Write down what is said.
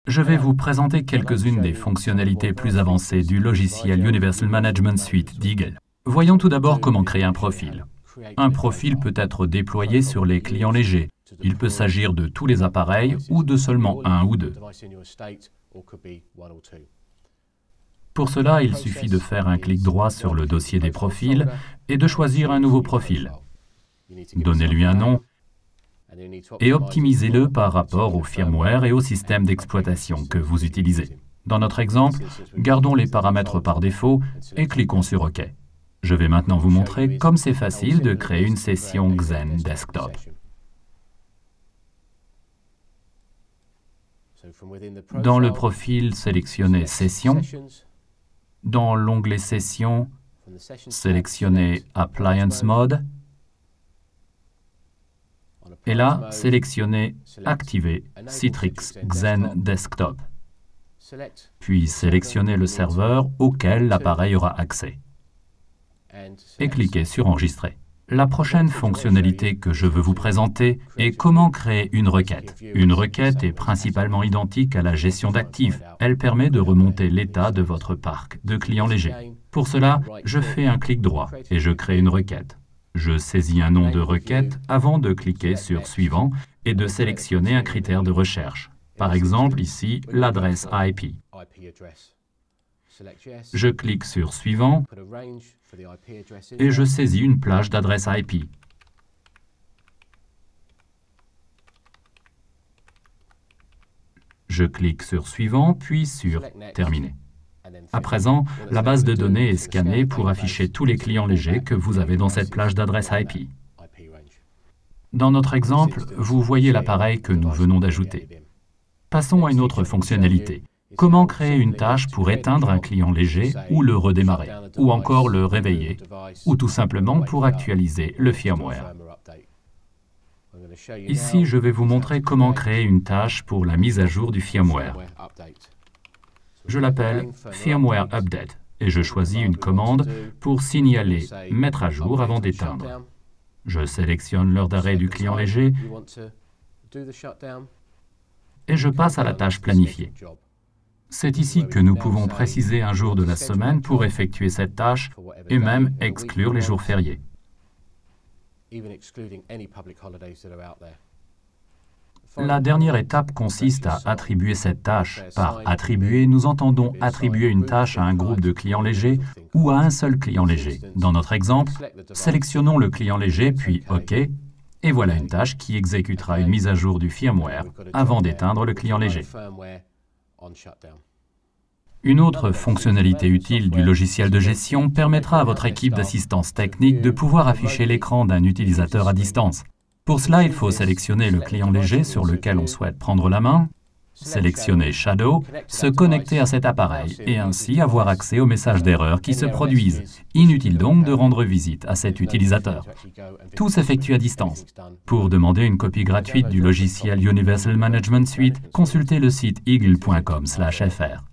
Je vais vous présenter quelques-unes des fonctionnalités plus avancées du logiciel Universal Management Suite d'Eagle. Voyons tout d'abord comment créer un profil. Un profil peut être déployé sur les clients légers. Il peut s'agir de tous les appareils ou de seulement un ou deux. Pour cela, il suffit de faire un clic droit sur le dossier des profils et de choisir un nouveau profil. Donnez-lui un nom et optimisez-le par rapport au firmware et au système d'exploitation que vous utilisez. Dans notre exemple, gardons les paramètres par défaut et cliquons sur OK. Je vais maintenant vous montrer comme c'est facile de créer une session Xen Desktop. Dans le profil, sélectionnez Session. Dans l'onglet Session, sélectionnez Appliance Mode. Et là, sélectionnez Activer Citrix Xen Desktop. Puis sélectionnez le serveur auquel l'appareil aura accès. Et cliquez sur Enregistrer. La prochaine fonctionnalité que je veux vous présenter est comment créer une requête. Une requête est principalement identique à la gestion d'actifs. Elle permet de remonter l'état de votre parc de clients légers. Pour cela, je fais un clic droit et je crée une requête. Je saisis un nom de requête avant de cliquer sur Suivant et de sélectionner un critère de recherche. Par exemple, ici, l'adresse IP. Je clique sur Suivant et je saisis une plage d'adresses IP. Je clique sur Suivant, puis sur Terminer. À présent, la base de données est scannée pour afficher tous les clients légers que vous avez dans cette plage d'adresses IP. Dans notre exemple, vous voyez l'appareil que nous venons d'ajouter. Passons à une autre fonctionnalité. Comment créer une tâche pour éteindre un client léger ou le redémarrer, ou encore le réveiller, ou tout simplement pour actualiser le firmware. Ici, je vais vous montrer comment créer une tâche pour la mise à jour du firmware. Je l'appelle Firmware Update et je choisis une commande pour signaler « Mettre à jour » avant d'éteindre. Je sélectionne l'heure d'arrêt du client léger et je passe à la tâche planifiée. C'est ici que nous pouvons préciser un jour de la semaine pour effectuer cette tâche et même exclure les jours fériés. La dernière étape consiste à attribuer cette tâche. Par attribuer, nous entendons attribuer une tâche à un groupe de clients légers ou à un seul client léger. Dans notre exemple, sélectionnons le client léger puis OK, et voilà une tâche qui exécutera une mise à jour du firmware avant d'éteindre le client léger. Une autre fonctionnalité utile du logiciel de gestion permettra à votre équipe d'assistance technique de pouvoir afficher l'écran d'un utilisateur à distance. Pour cela, il faut sélectionner le client léger sur lequel on souhaite prendre la main, sélectionner Shadow, se connecter à cet appareil et ainsi avoir accès aux messages d'erreur qui se produisent. Inutile donc de rendre visite à cet utilisateur. Tout s'effectue à distance. Pour demander une copie gratuite du logiciel Universal Management Suite, consultez le site eagle.com/fr.